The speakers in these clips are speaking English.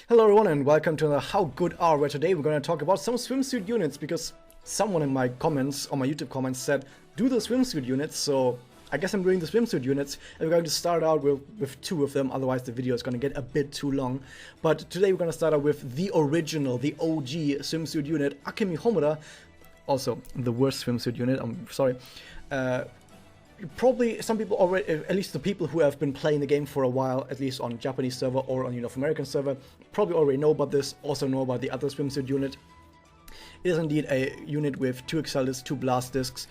Hello everyone and welcome to the How Good Are, where today we're going to talk about some swimsuit units because someone in my comments, on my YouTube comments, said do the swimsuit units, so I guess I'm doing the swimsuit units and we're going to start out with two of them, otherwise the video is going to get a bit too long. But today we're going to start out with the original, the OG swimsuit unit, Akemi Homura, also the worst swimsuit unit, I'm sorry. Probably some people already, at least the people who have been playing the game for a while, at least on Japanese server or on North American server, probably already know about this, also know about the other swimsuit unit. It is indeed a unit with 2 Excel discs, 2 blast discs.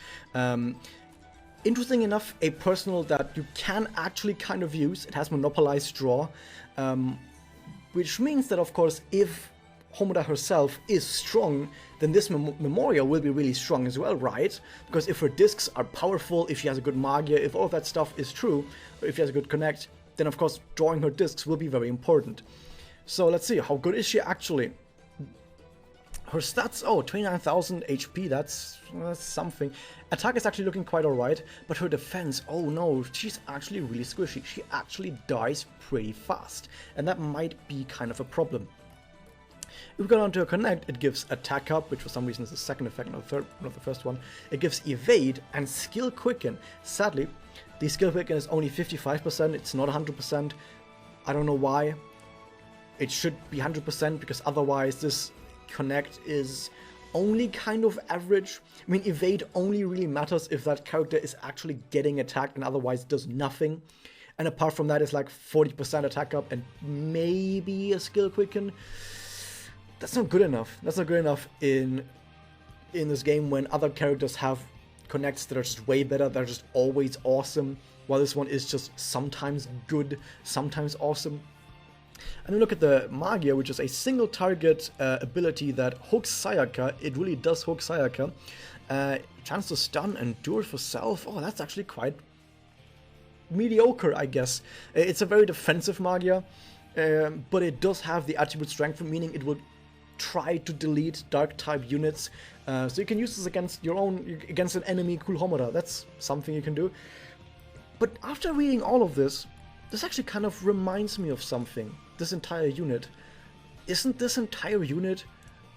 Interesting enough, a personal that you can actually kind of use. It has monopolized draw, which means that of course if Homura herself is strong, then this memorial will be really strong as well, right? Because if her discs are powerful, if she has a good magia, if all of that stuff is true, or if she has a good connect, then of course drawing her discs will be very important. So let's see, how good is she actually? Her stats, oh, 29,000 HP, that's something. Attack is actually looking quite alright, but her defense, oh no, she's actually really squishy. She actually dies pretty fast, and that might be kind of a problem. If we go down to a connect, it gives attack up, which for some reason is the second effect, not the first one. It gives evade and skill quicken. Sadly, the skill quicken is only 55%, it's not 100%. I don't know why. It should be 100% because otherwise this connect is only kind of average. I mean, evade only really matters if that character is actually getting attacked and otherwise does nothing. And apart from that, it's like 40% attack up and maybe a skill quicken. That's not good enough. That's not good enough in this game when other characters have connects that are just way better, that are just always awesome, while this one is just sometimes good, sometimes awesome. And then look at the Magia, which is a single target ability that hooks Sayaka. It really does hook Sayaka. Chance to stun, endure for self. Oh, that's actually quite mediocre, I guess. It's a very defensive Magia, but it does have the attribute strength, meaning it will try to delete dark type units, so you can use this against against an enemy cool Homura. That's something you can do. But after reading all of this actually kind of reminds me of something. This entire unit, isn't this entire unit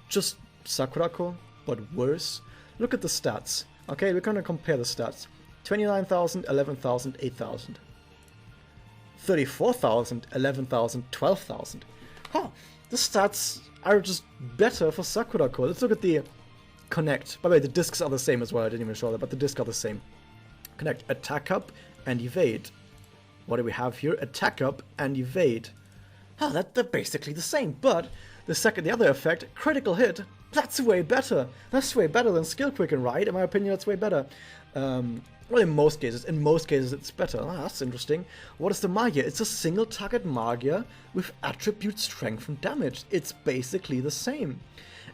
just Sakurako but worse? Look at the stats. Okay, we're gonna compare the stats. 29,000, 11,000, 8,000, 34,000, 11,000, 12,000. Huh, the stats are just better for Sakurako. Let's look at the connect. By the way, the discs are the same as well. I didn't even show that, but the discs are the same. Connect, attack up and evade. What do we have here? Attack up and evade. Oh, they're basically the same, but the other effect, critical hit, that's way better. That's way better than skill quicken, right? In my opinion, that's way better. Well, in most cases it's better. Oh, that's interesting. What is the Magia? It's a single target Magia with attribute strength and damage. It's basically the same.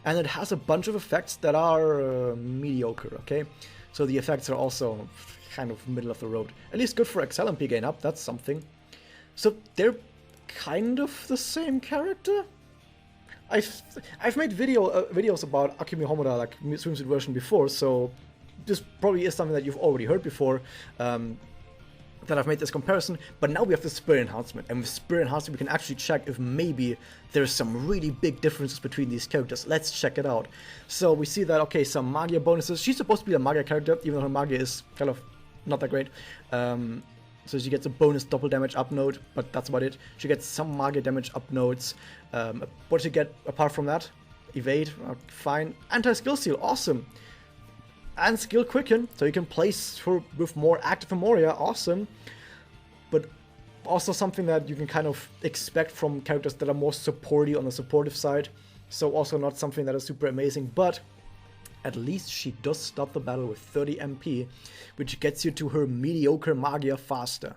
And it has a bunch of effects that are mediocre, okay? So the effects are also kind of middle of the road. At least good for Excel MP gain up, that's something. So they're kind of the same character? I've made videos about Akemi Homura, like swimsuit version before, so this probably is something that you've already heard before, that I've made this comparison, but now we have the Spirit Enhancement, and with Spirit Enhancement we can actually check if maybe there's some really big differences between these characters. Let's check it out. So we see that, okay, some Magia bonuses. She's supposed to be a Magia character, even though her Magia is kind of not that great. So she gets a bonus double damage up node, but that's about it. She gets some Magia damage up nodes. What does she get apart from that? Evade, fine. Anti-skill seal, awesome. And skill quicken, so you can place her with more active Memoria, awesome. But also something that you can kind of expect from characters that are more supporty on the supportive side. So also not something that is super amazing, but at least she does stop the battle with 30 MP, which gets you to her mediocre Magia faster.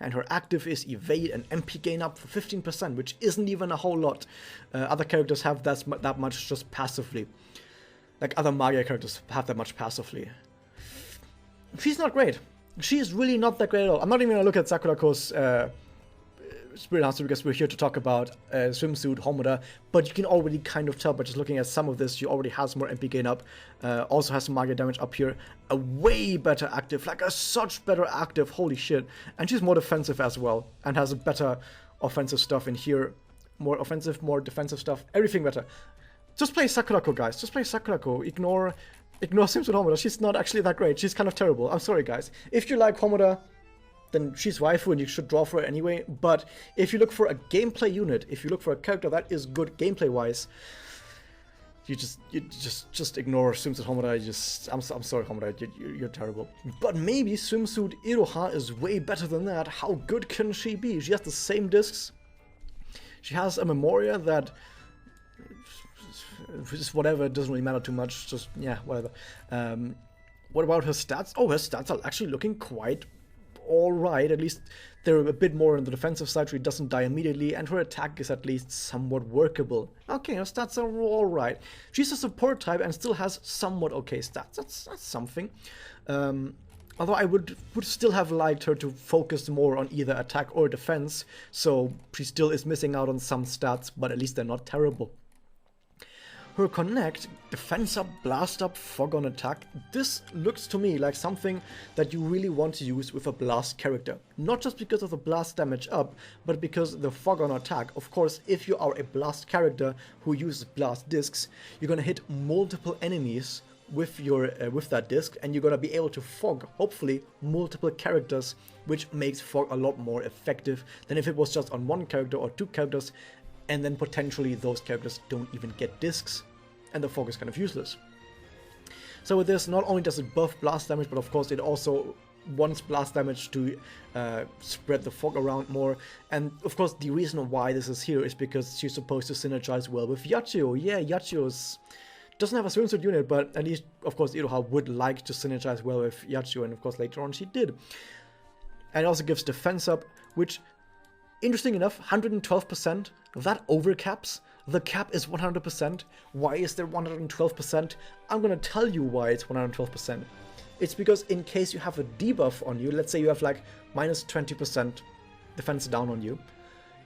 And her active is evade and MP gain up for 15%, which isn't even a whole lot. Other characters have that much just passively. Like other Magia characters have that much passively. She's not great. She is really not that great at all. I'm not even gonna look at Sakurako's Spirit Enhancement because we're here to talk about Swimsuit Homura, but you can already kind of tell by just looking at some of this, she already has more MP gain up, also has some Magia damage up here, a way better active, like a such better active, holy shit, and she's more defensive as well, and has a better offensive stuff in here. more offensive, more defensive stuff, everything better. Just play Sakurako, guys. Just play Sakurako. Ignore Swimsuit Homura. She's not actually that great. She's kind of terrible. I'm sorry, guys. If you like Homura, then she's waifu and you should draw for her anyway. But if you look for a gameplay unit, if you look for a character that is good gameplay-wise, you just ignore Swimsuit Homura. I'm sorry, Homura. You're terrible. But maybe Swimsuit Iroha is way better than that. How good can she be? She has the same discs. She has a Memoria that, just whatever, it doesn't really matter too much, just, yeah, whatever. What about her stats? Oh, her stats are actually looking quite alright, at least they're a bit more on the defensive side, she doesn't die immediately, and her attack is at least somewhat workable. Okay, her stats are alright. She's a support type and still has somewhat okay stats, that's something. Although I would still have liked her to focus more on either attack or defense, so she still is missing out on some stats, but at least they're not terrible. Her connect, defense up, blast up, fog on attack, this looks to me like something that you really want to use with a blast character. Not just because of the blast damage up, but because the fog on attack. Of course, if you are a blast character who uses blast discs, you're gonna hit multiple enemies with your with that disc, and you're gonna be able to fog, hopefully, multiple characters, which makes fog a lot more effective than if it was just on one character or two characters, and then potentially those characters don't even get discs, and the fog is kind of useless. So with this, not only does it buff blast damage, but of course it also wants blast damage to spread the fog around more. And of course the reason why this is here is because she's supposed to synergize well with Yachio. Yeah, Yachio doesn't have a swimsuit unit, but at least, of course, Iroha would like to synergize well with Yachio, and of course later on she did. And it also gives defense up, which, interesting enough, 112%, that overcaps. The cap is 100%. Why is there 112%? I'm gonna tell you why it's 112%. It's because in case you have a debuff on you, let's say you have like minus 20% defense down on you,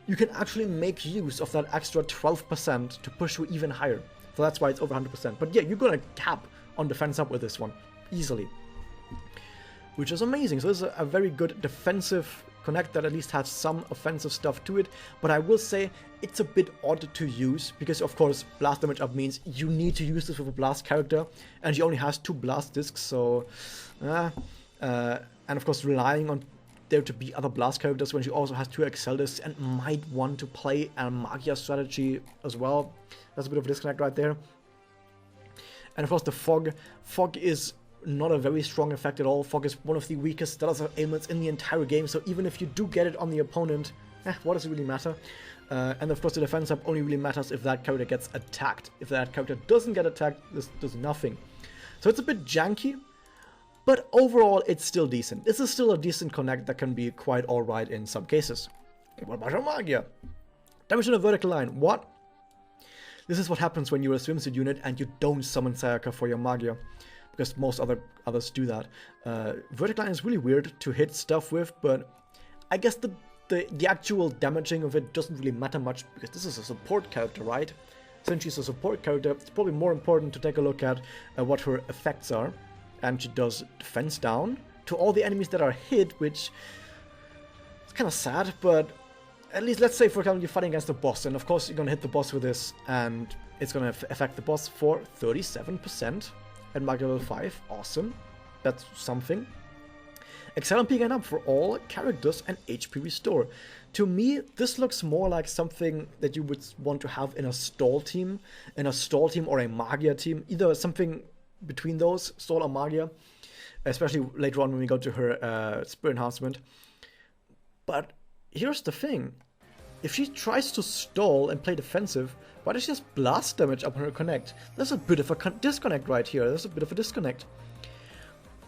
you can actually make use of that extra 12% to push you even higher. So that's why it's over 100%. But yeah, you're gonna cap on defense up with this one, easily. Which is amazing. So this is a very good defensive connect that at least has some offensive stuff to it, but I will say it's a bit odd to use because, of course, blast damage up means you need to use this with a blast character, and she only has 2 blast discs, so and of course relying on there to be other blast characters when she also has 2 Excel discs and might want to play a Magia strategy as well. That's a bit of a disconnect right there. And of course the fog is not a very strong effect at all. Fog is one of the weakest status ailments in the entire game, so even if you do get it on the opponent, what does it really matter? And of course the defense up only really matters if that character gets attacked. If that character doesn't get attacked, this does nothing. So it's a bit janky, but overall it's still decent. This is still a decent connect that can be quite alright in some cases. What about your Magia? Damage in a vertical line. What? This is what happens when you're a swimsuit unit and you don't summon Sayaka for your Magia, because most others do that. Vertical line is really weird to hit stuff with, but I guess the actual damaging of it doesn't really matter much because this is a support character, right? Since she's a support character, it's probably more important to take a look at what her effects are. And she does defense down to all the enemies that are hit, which is kind of sad, but at least, let's say, for example, you're fighting against a boss, and of course you're going to hit the boss with this, and it's going to affect the boss for 37%. At Magia level 5, awesome, that's something. Excel MP gain up for all characters and HP restore. To me, this looks more like something that you would want to have in a stall team or a Magia team, either something between those, stall or Magia, especially later on when we go to her Spirit Enhancement. But here's the thing, if she tries to stall and play defensive, why does she just blast damage up on her connect? There's a bit of a disconnect right here. There's a bit of a disconnect.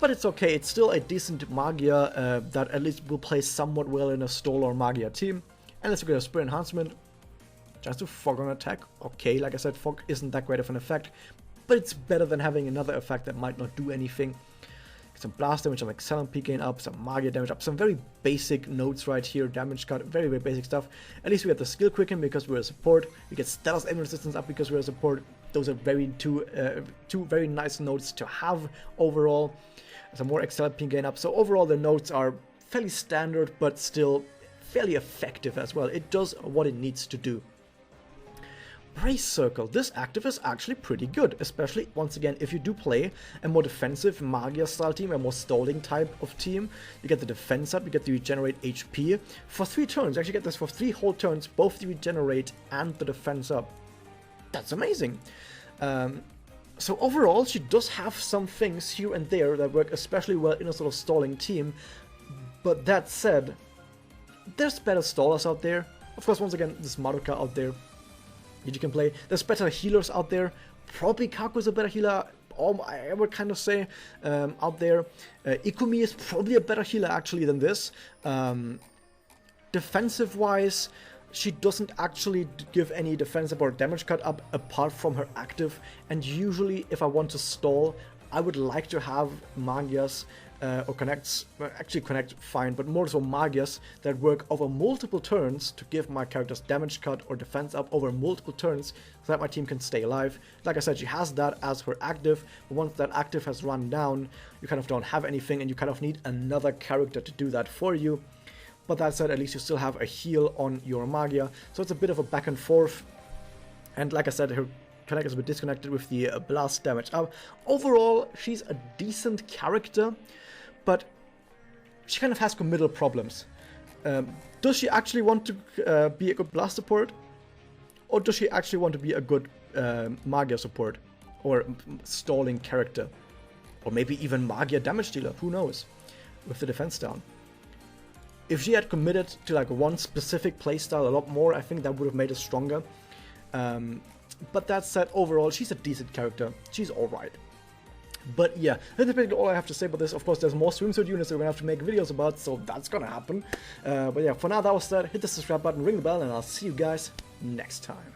But it's okay. It's still a decent Magia that at least will play somewhat well in a stall or Magia team. And let's look at a Spirit Enhancement. Just to fog on attack. Okay, like I said, fog isn't that great of an effect, but it's better than having another effect that might not do anything. Some blast damage, some Excel MP gain up, some Magia damage up, some very basic notes right here, damage cut, very, very basic stuff. At least we have the skill quicken because we're a support, we get status aim resistance up because we're a support. Those are two very nice notes to have overall. Some more Excel MP gain up, so overall the notes are fairly standard, but still fairly effective as well. It does what it needs to do. Brace Circle. This active is actually pretty good, especially, once again, if you do play a more defensive Magia style team, a more stalling type of team. You get the defense up, you get to regenerate HP for 3 turns. You actually get this for 3 whole turns, both the regenerate and the defense up. That's amazing. So overall, she does have some things here and there that work especially well in a sort of stalling team. But that said, there's better stallers out there. Of course, once again, there's Madoka out there that you can play. There's better healers out there. Probably Kaku is a better healer, I would kind of say, out there. Ikumi is probably a better healer actually than this. Defensive-wise, she doesn't actually give any defensive or damage cut up apart from her active, and usually if I want to stall, I would like to have Magias or connects, actually connect fine, but more so Magias that work over multiple turns to give my characters damage cut or defense up over multiple turns so that my team can stay alive. Like I said, she has that as her active, but once that active has run down, you kind of don't have anything and you kind of need another character to do that for you. But that said, at least you still have a heal on your Magia, so it's a bit of a back and forth. And like I said, her connect is a bit disconnected with the blast damage. Overall, she's a decent character, but she kind of has committal problems. Does she actually want to be a good blast support? Or does she actually want to be a good Magia support? Or stalling character? Or maybe even Magia damage dealer, who knows? With the defense down. If she had committed to like one specific playstyle a lot more, I think that would have made her stronger. But that said, overall, she's a decent character. She's alright. But yeah, that's basically all I have to say about this. Of course, there's more swimsuit units that we're going to have to make videos about, so that's gonna happen. But yeah, for now, that was that. Hit the subscribe button, ring the bell, and I'll see you guys next time.